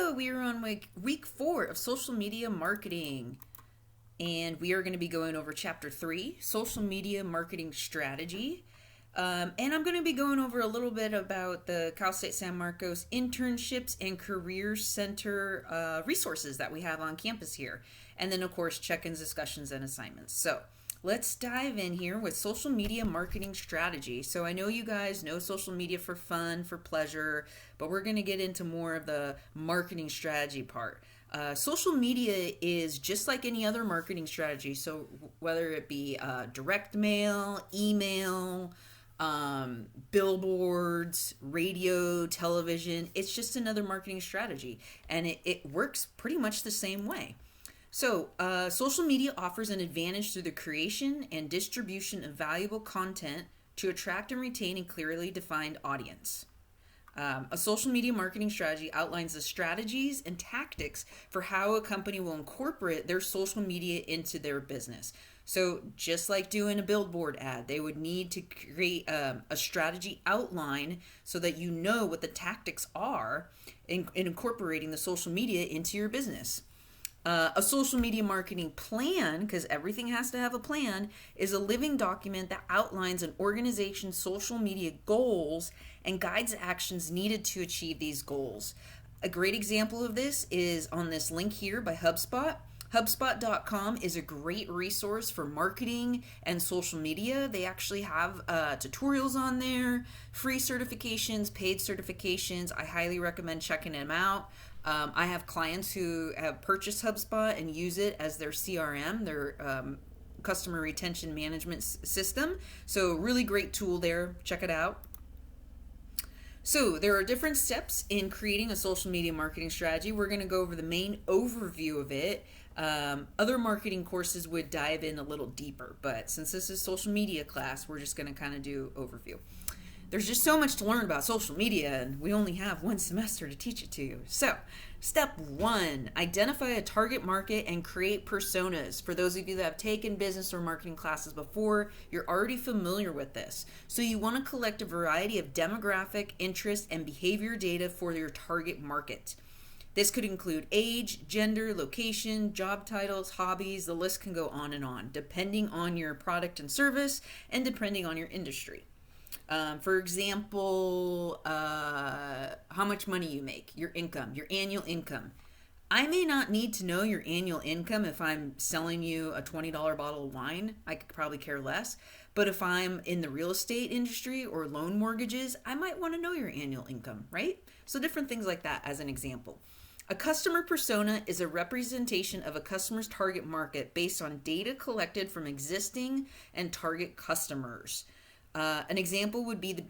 So we are on week 4 of social media marketing, and we are going to be going over chapter 3, social media marketing strategy. And I'm going to be going over a little bit about the Cal State San Marcos internships and career center resources that we have on campus here. And then, of course, check-ins, discussions, and assignments. So let's dive in here with social media marketing strategy. So I know you guys know social media for fun, for pleasure, but we're going to get into more of the marketing strategy part. Social media is just like any other marketing strategy. So whether it be direct mail, email, billboards, radio, television, it's just another marketing strategy, and it works pretty much the same way. So, social media offers an advantage through the creation and distribution of valuable content to attract and retain a clearly defined audience. A social media marketing strategy outlines the strategies and tactics for how a company will incorporate their social media into their business. So just like doing a billboard ad, they would need to create a strategy outline so that you know what the tactics are in incorporating the social media into your business. A social media marketing plan, because everything has to have a plan, is a living document that outlines an organization's social media goals and guides the actions needed to achieve these goals. A great example of this is on this link here by HubSpot. HubSpot.com is a great resource for marketing and social media. They actually have tutorials on there, free certifications, paid certifications. I highly recommend checking them out. I have clients who have purchased HubSpot and use it as their CRM, their customer retention management system. So really great tool there. Check it out. So there are different steps in creating a social media marketing strategy. We're going to go over the main overview of it. Other marketing courses would dive in a little deeper, but since this is social media class, we're just going to kind of do overview. There's just so much to learn about social media, and we only have one semester to teach it to you. So, step 1, identify a target market and create personas. For those of you that have taken business or marketing classes before, you're already familiar with this. So you want to collect a variety of demographic, interest, and behavior data for your target market. This could include age, gender, location, job titles, hobbies. The list can go on, depending on your product and service and depending on your industry. For example, how much money you make, your income, your annual income. I may not need to know your annual income if I'm selling you a $20 bottle of wine. I could probably care less. But if I'm in the real estate industry or loan mortgages, I might want to know your annual income, right? So different things like that as an example. A customer persona is a representation of a customer's target market based on data collected from existing and target customers. An example would be the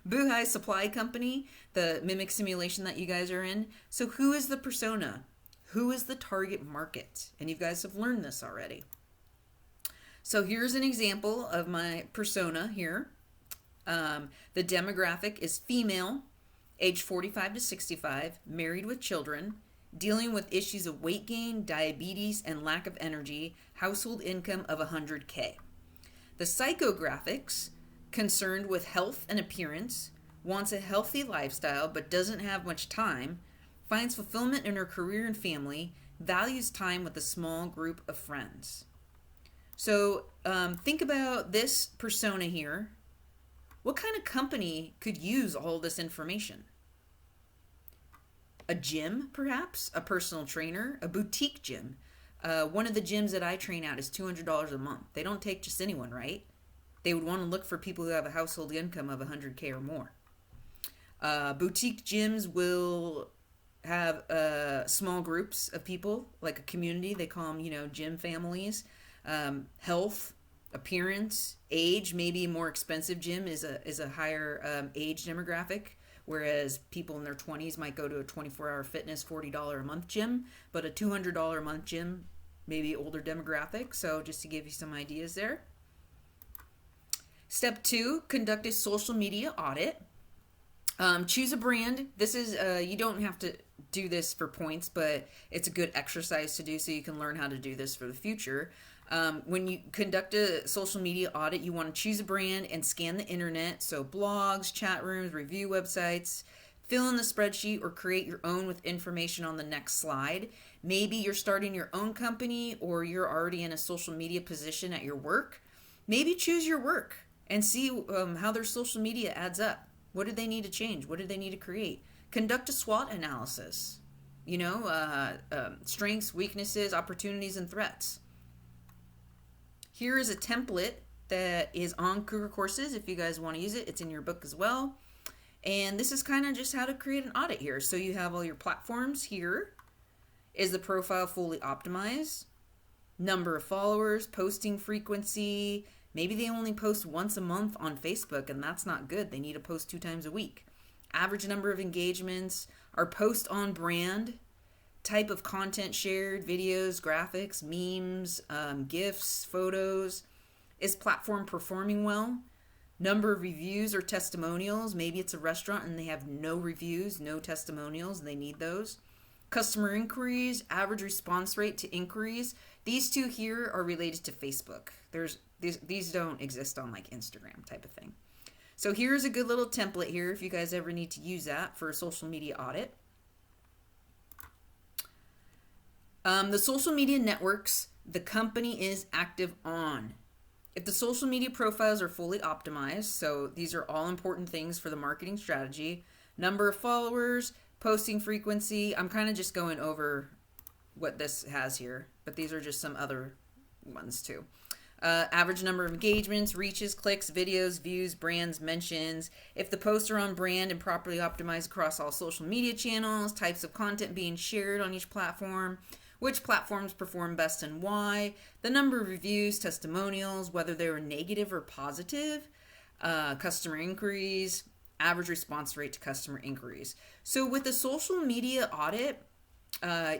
Buhai Supply Company, the mimic simulation that you guys are in. So who is the persona? Who is the target market? And you guys have learned this already. So here's an example of my persona here. The demographic is female, age 45 to 65, married with children, dealing with issues of weight gain, diabetes, and lack of energy, household income of $100K. The psychographics, concerned with health and appearance, wants a healthy lifestyle but doesn't have much time, finds fulfillment in her career and family, values time with a small group of friends. So think about this persona here. What kind of company could use all this information? A gym, perhaps? A personal trainer? A boutique gym? One of the gyms that I train at is $200 a month. They don't take just anyone, right? They would want to look for people who have a household income of $100K or more. Boutique gyms will have small groups of people, like a community. They call them, gym families. Health, appearance, age. Maybe a more expensive gym is a higher age demographic, whereas people in their 20s might go to a 24-hour fitness $40 a month gym, but a $200 a month gym, maybe older demographic. So just to give you some ideas there. Step 2, conduct a social media audit. Choose a brand. This is, you don't have to do this for points, but it's a good exercise to do so you can learn how to do this for the future. When you conduct a social media audit, you want to choose a brand and scan the internet. So blogs, chat rooms, review websites Fill in the spreadsheet or create your own with information on the next slide. Maybe you're starting your own company or you're already in a social media position at your work. Maybe choose your work and see how their social media adds up. What do they need to change? What do they need to create? Conduct a SWOT analysis. Strengths, weaknesses, opportunities, and threats. Here is a template that is on Cougar Courses. If you guys want to use it, it's in your book as well. And this is kind of just how to create an audit here. So you have all your platforms here. Is the profile fully optimized? Number of followers, posting frequency. Maybe they only post once a month on Facebook, and that's not good. They need to post 2 times a week. Average number of engagements. Are posts on brand? Type of content shared, videos, graphics, memes, GIFs, photos. Is platform performing well? Number of reviews or testimonials. Maybe it's a restaurant and they have no reviews, no testimonials, and they need those. Customer inquiries, average response rate to inquiries. These 2 here are related to Facebook. These don't exist on like Instagram type of thing. So here's a good little template here if you guys ever need to use that for a social media audit. The social media networks the company is active on. If the social media profiles are fully optimized, so these are all important things for the marketing strategy. Number of followers, posting frequency. I'm kind of just going over what this has here, but these are just some other ones too. Average number of engagements, reaches, clicks, videos, views, brands, mentions. If the posts are on brand and properly optimized across all social media channels, types of content being shared on each platform, which platforms perform best and why, the number of reviews, testimonials, whether they were negative or positive, customer inquiries, average response rate to customer inquiries. So with the social media audit,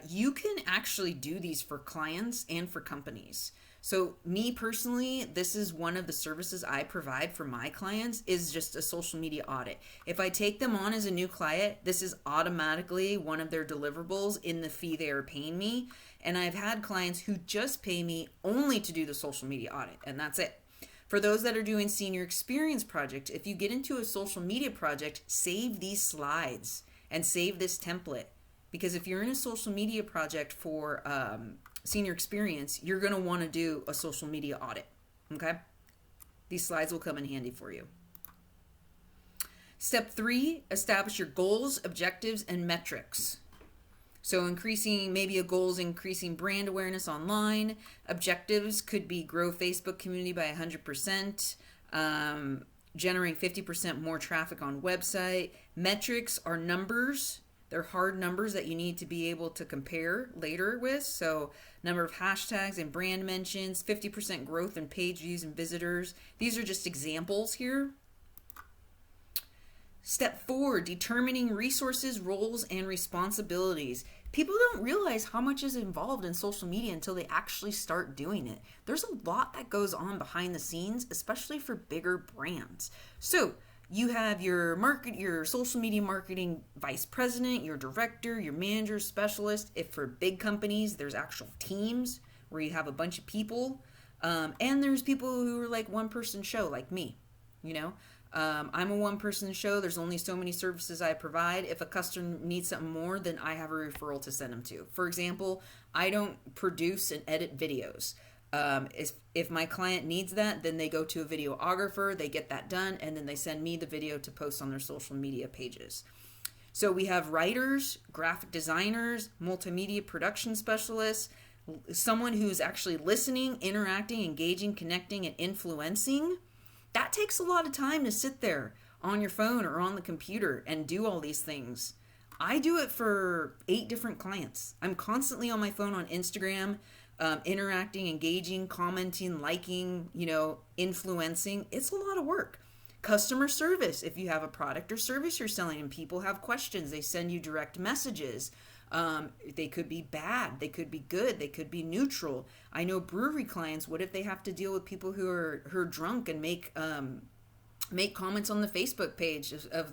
you can actually do these for clients and for companies. So me personally, this is one of the services I provide for my clients is just a social media audit. If I take them on as a new client, this is automatically one of their deliverables in the fee they are paying me. And I've had clients who just pay me only to do the social media audit, and that's it. For those that are doing senior experience project, if you get into a social media project, save these slides and save this template. Because if you're in a social media project for senior experience, you're going to want to do a social media audit. Okay? These slides will come in handy for you. Step 3, establish your goals, objectives, and metrics. So maybe a goal is increasing brand awareness online. Objectives could be grow Facebook community by 100%, generate 50% more traffic on website. Metrics are numbers. They're hard numbers that you need to be able to compare later with. So number of hashtags and brand mentions, 50% growth in page views and visitors. These are just examples here. Step 4, determining resources, roles, and responsibilities. People don't realize how much is involved in social media until they actually start doing it. There's a lot that goes on behind the scenes, especially for bigger brands. So you have your social media marketing vice president, your director, your manager, specialist. If for big companies, there's actual teams where you have a bunch of people. And there's people who are like one-person show like me, you know. I'm a one-person show. There's only so many services I provide. If a customer needs something more, then I have a referral to send them to. For example, I don't produce and edit videos. If my client needs that, then they go to a videographer, they get that done, and then they send me the video to post on their social media pages. So we have writers, graphic designers, multimedia production specialists, someone who's actually listening, interacting, engaging, connecting, and influencing. That takes a lot of time to sit there on your phone or on the computer and do all these things. I do it for 8 different clients. I'm constantly on my phone on Instagram, interacting, engaging, commenting, liking, influencing. It's a lot of work. Customer service. If you have a product or service you're selling and people have questions, they send you direct messages. They could be bad, they could be good, they could be neutral. I know brewery clients, what if they have to deal with people who are drunk and make comments on the Facebook page of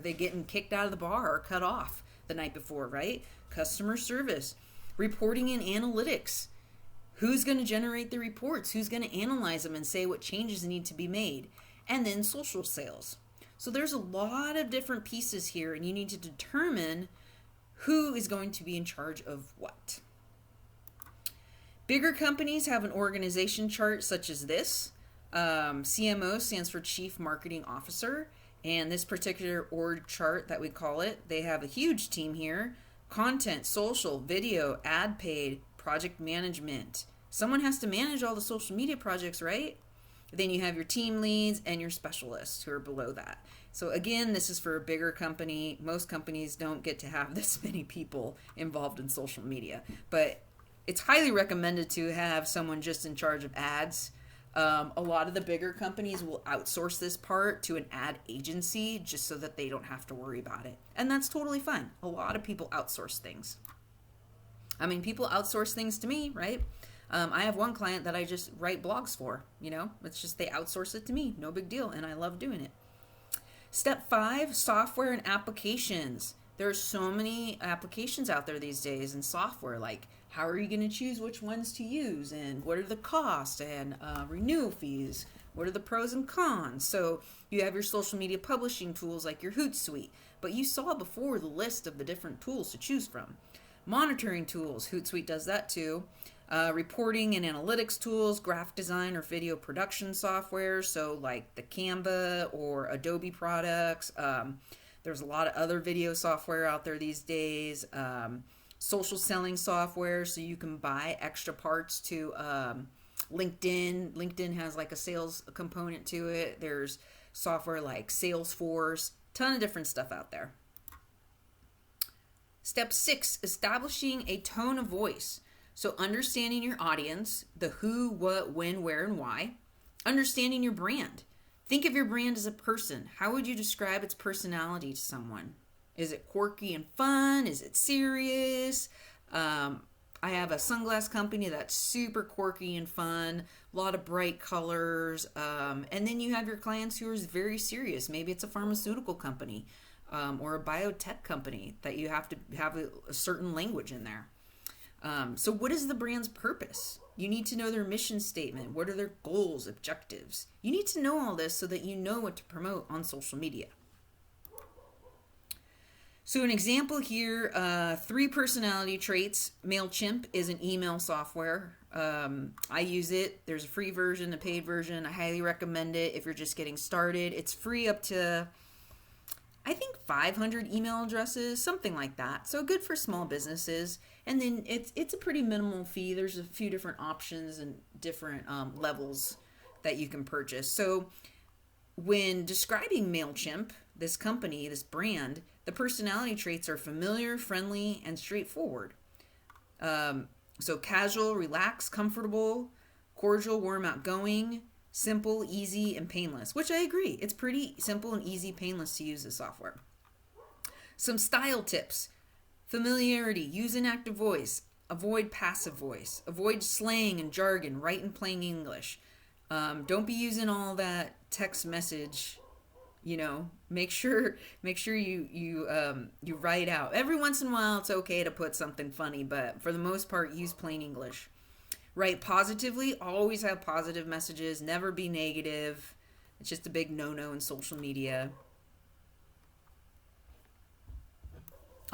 they getting kicked out of the bar or cut off the night before, right? Customer service, reporting and analytics. Who's going to generate the reports? Who's going to analyze them and say what changes need to be made? And then social sales. So there's a lot of different pieces here, and you need to determine who is going to be in charge of what. Bigger companies have an organization chart such as this. CMO stands for Chief Marketing Officer, and this particular org chart that we call it, they have a huge team here. Content, social, video, ad paid, project management. Someone has to manage all the social media projects, right? Then you have your team leads and your specialists who are below that. So again, this is for a bigger company. Most companies don't get to have this many people involved in social media, but it's highly recommended to have someone just in charge of ads. A lot of the bigger companies will outsource this part to an ad agency just so that they don't have to worry about it. And that's totally fine. A lot of people outsource things. I mean, people outsource things to me, right? I have one client that I just write blogs for, it's just they outsource it to me. No big deal. And I love doing it. Step 5, software and applications. There are so many applications out there these days in software, like how are you going to choose which ones to use and what are the costs and renewal fees? What are the pros and cons? So you have your social media publishing tools like your Hootsuite, but you saw before the list of the different tools to choose from. Monitoring tools, Hootsuite does that too. Reporting and analytics tools, graphic design or video production software, so like the Canva or Adobe products. There's a lot of other video software out there these days. Social selling software, so you can buy extra parts to LinkedIn. LinkedIn has like a sales component to it. There's software like Salesforce, ton of different stuff out there. Step 6, establishing a tone of voice. So understanding your audience, the who, what, when, where, and why. Understanding your brand. Think of your brand as a person. How would you describe its personality to someone? Is it quirky and fun? Is it serious? I have a sunglass company that's super quirky and fun, a lot of bright colors. And then you have your clients who are very serious. Maybe it's a pharmaceutical company or a biotech company that you have to have a certain language in there. So what is the brand's purpose? You need to know their mission statement. What are their goals, objectives? You need to know all this so that you know what to promote on social media. So an example here, 3 personality traits. MailChimp is an email software. I use it. There's a free version, a paid version. I highly recommend it if you're just getting started. It's free up to, I think, 500 email addresses, something like that. So good for small businesses. And then it's a pretty minimal fee. There's a few different options and different levels that you can purchase. So when describing MailChimp, this company, this brand, the personality traits are familiar, friendly, and straightforward. So casual, relaxed, comfortable, cordial, warm, outgoing, simple, easy, and painless, which I agree. It's pretty simple and easy, painless to use this software. Some style tips. Familiarity, use an active voice, avoid passive voice, avoid slang and jargon, write in plain English. Don't be using all that text message, make sure you write out. Every once in a while it's okay to put something funny, but for the most part use plain English. Write positively, always have positive messages, never be negative. It's just a big no-no in social media.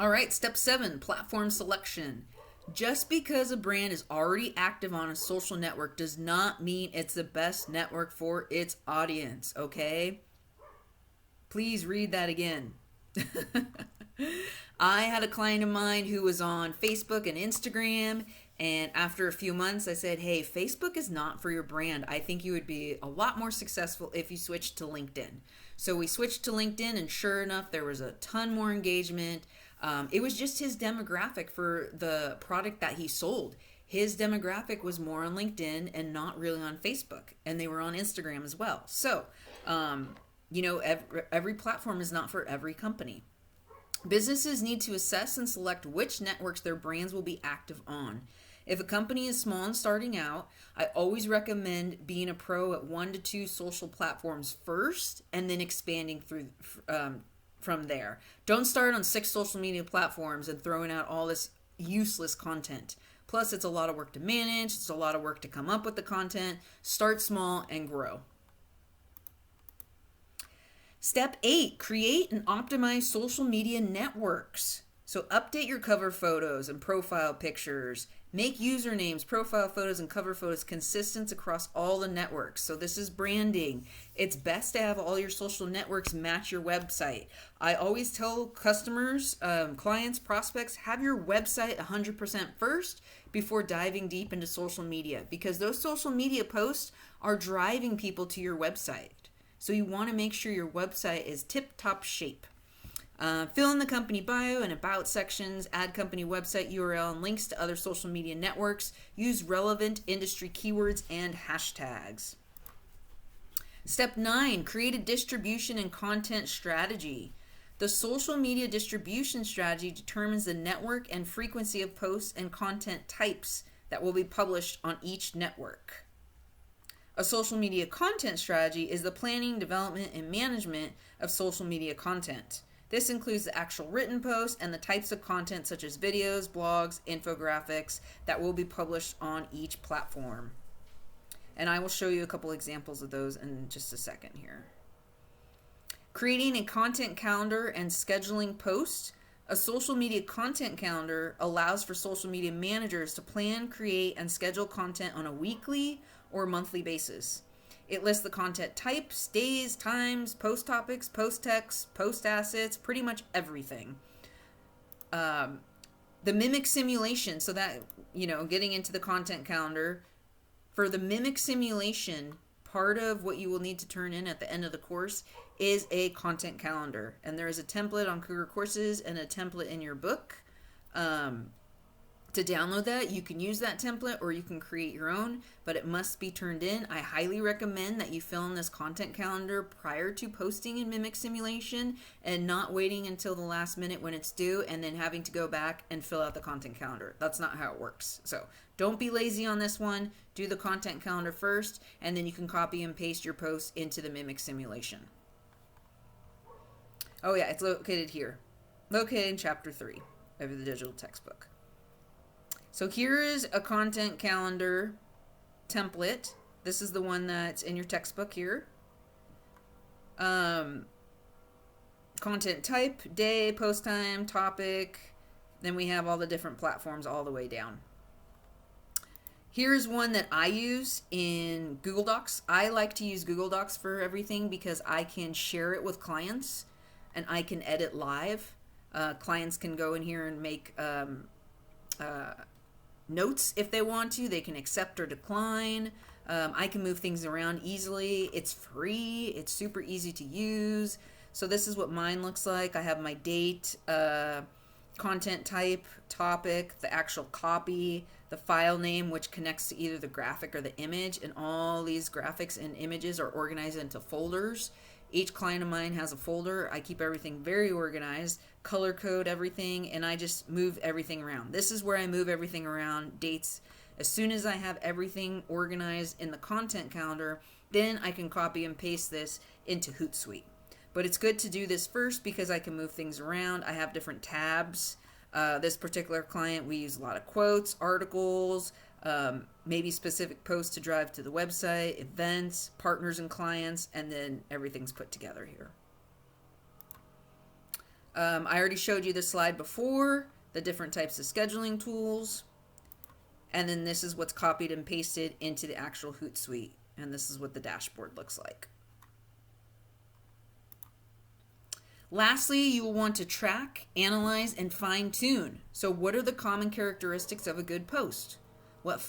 All right, step 7, platform selection. Just because a brand is already active on a social network does not mean it's the best network for its audience, okay? Please read that again. I had a client of mine who was on Facebook and Instagram, and after a few months I said, hey, Facebook is not for your brand. I think you would be a lot more successful if you switched to LinkedIn. So we switched to LinkedIn, and sure enough, there was a ton more engagement. It was just his demographic for the product that he sold. His demographic was more on LinkedIn and not really on Facebook, and they were on Instagram as well. So, every platform is not for every company. Businesses need to assess and select which networks their brands will be active on. If a company is small and starting out, I always recommend being a pro at 1 to 2 social platforms first, and then expanding through from there. Don't start on 6 social media platforms and throwing out all this useless content. Plus, it's a lot of work to manage. It's a lot of work to come up with the content. Start small and grow. Step 8, create and optimize social media networks. So update your cover photos and profile pictures. Make usernames, profile photos, and cover photos consistent across all the networks. So this is branding. It's best to have all your social networks match your website. I always tell customers, clients, prospects, have your website 100% first before diving deep into social media, because those social media posts are driving people to your website. So you want to make sure your website is tip-top shape. Fill in the company bio and about sections, add company website URL and links to other social media networks. Use relevant industry keywords and hashtags. Step 9, create a distribution and content strategy. The social media distribution strategy determines the network and frequency of posts and content types that will be published on each network. A social media content strategy is the planning, development, and management of social media content. This includes the actual written posts and the types of content such as videos, blogs, infographics that will be published on each platform. And I will show you a couple examples of those in just a second here. Creating a content calendar and scheduling posts. A social media content calendar allows for social media managers to plan, create, and schedule content on a weekly or monthly basis. It lists the content types, days, times, post topics, post text, post assets, pretty much everything. The mimic simulation, so that, getting into the content calendar. For the mimic simulation, part of what you will need to turn in at the end of the course is a content calendar. And there is a template on Cougar Courses and a template in your book. To download that, you can use that template or you can create your own, but it must be turned in. I highly recommend that you fill in this content calendar prior to posting in Mimic Simulation and not waiting until the last minute when it's due and then having to go back and fill out the content calendar. That's not how it works. So don't be lazy on this one. Do the content calendar first, and then you can copy and paste your posts into the Mimic Simulation. Oh yeah, it's located here. Located in chapter 3 of the digital textbook. So here is a content calendar template. This is the one that's in your textbook here. Content type, day, post time, topic. Then we have all the different platforms all the way down. Here's one that I use in Google Docs. I like to use Google Docs for everything because I can share it with clients and I can edit live. Clients can go in here and make notes if they want to. They can accept or decline. I can move things around easily. It's free. It's super easy to use. So this is what mine looks like. I have my date, content type, topic, the actual copy, the file name, which connects to either the graphic or the image, and all these graphics and images are organized into folders. Each client of mine has a folder. I keep everything very organized, color code everything, and I just move everything around. This is where I move everything around, dates. As soon as I have everything organized in the content calendar, then I can copy and paste this into Hootsuite. But it's good to do this first because I can move things around. I have different tabs. This particular client, we use a lot of quotes, articles, maybe specific posts to drive to the website, events, partners and clients, and then everything's put together here. I already showed you this slide before, the different types of scheduling tools, and then this is what's copied and pasted into the actual Hootsuite, and this is what the dashboard looks like. Lastly, you will want to track, analyze, and fine-tune. So what are the common characteristics of a good post? What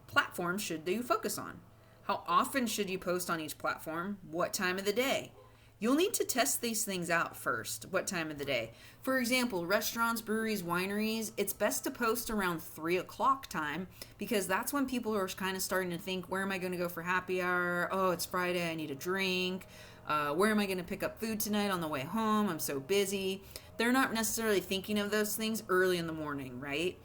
platforms should you focus on? How often should you post on each platform? What time of the day? You'll need to test these things out first. What time of the day? For example, restaurants, breweries, wineries, it's best to post around 3 o'clock time because that's when people are kind of starting to think, where am I going to go for happy hour? Oh, it's Friday, I need a drink. Where am I going to pick up food tonight on the way home? I'm so busy. They're not necessarily thinking of those things early in the morning, right?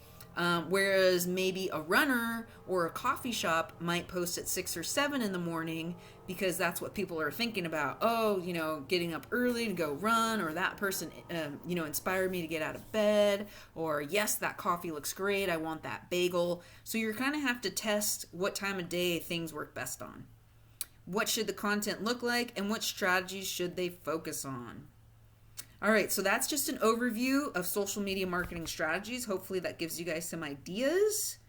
Whereas maybe a runner or a coffee shop might post at 6 or 7 in the morning because that's what people are thinking about. Oh, getting up early to go run, or that person, inspired me to get out of bed, or yes, that coffee looks great. I want that bagel. So you're kind of have to test what time of day things work best on. what should the content look like, and what strategies should they focus on. All right, so that's just an overview of social media marketing strategies. Hopefully that gives you guys some ideas.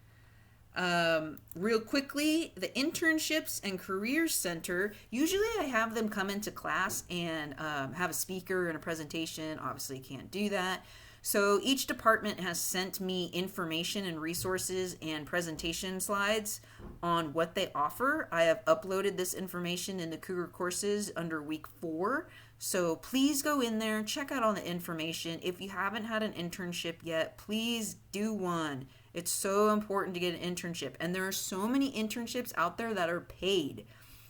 Real quickly, the internships and careers center, usually I have them come into class and have a speaker and a presentation. Obviously can't do that. So each department has sent me information and resources and presentation slides on what they offer. I have uploaded this information into Cougar Courses under week 4. So please go in there, check out all the information. If you haven't had an internship yet, please do one. It's so important to get an internship. And there are so many internships out there that are paid.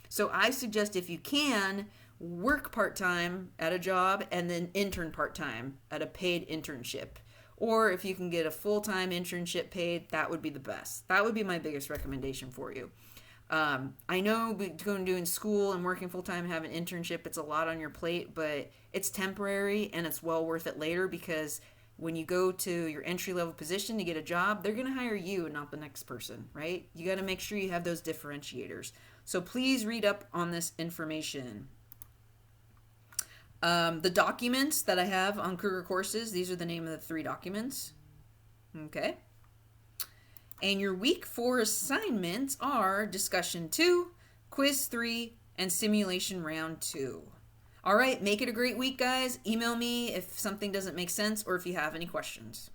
So I suggest if you can, work part-time at a job and then intern part-time at a paid internship. Or if you can get a full-time internship paid, that would be the best. That would be my biggest recommendation for you. I know doing school and working full-time and having an internship, it's a lot on your plate, but it's temporary and it's well worth it later, because when you go to your entry-level position to get a job, they're going to hire you and not the next person, right? You got to make sure you have those differentiators. So please read up on this information. The documents that I have on Cougar Courses, these are the name of the 3 documents. Okay. And your week 4 assignments are discussion 2, quiz 3, and simulation round 2. All right, make it a great week, guys. Email me if something doesn't make sense or if you have any questions.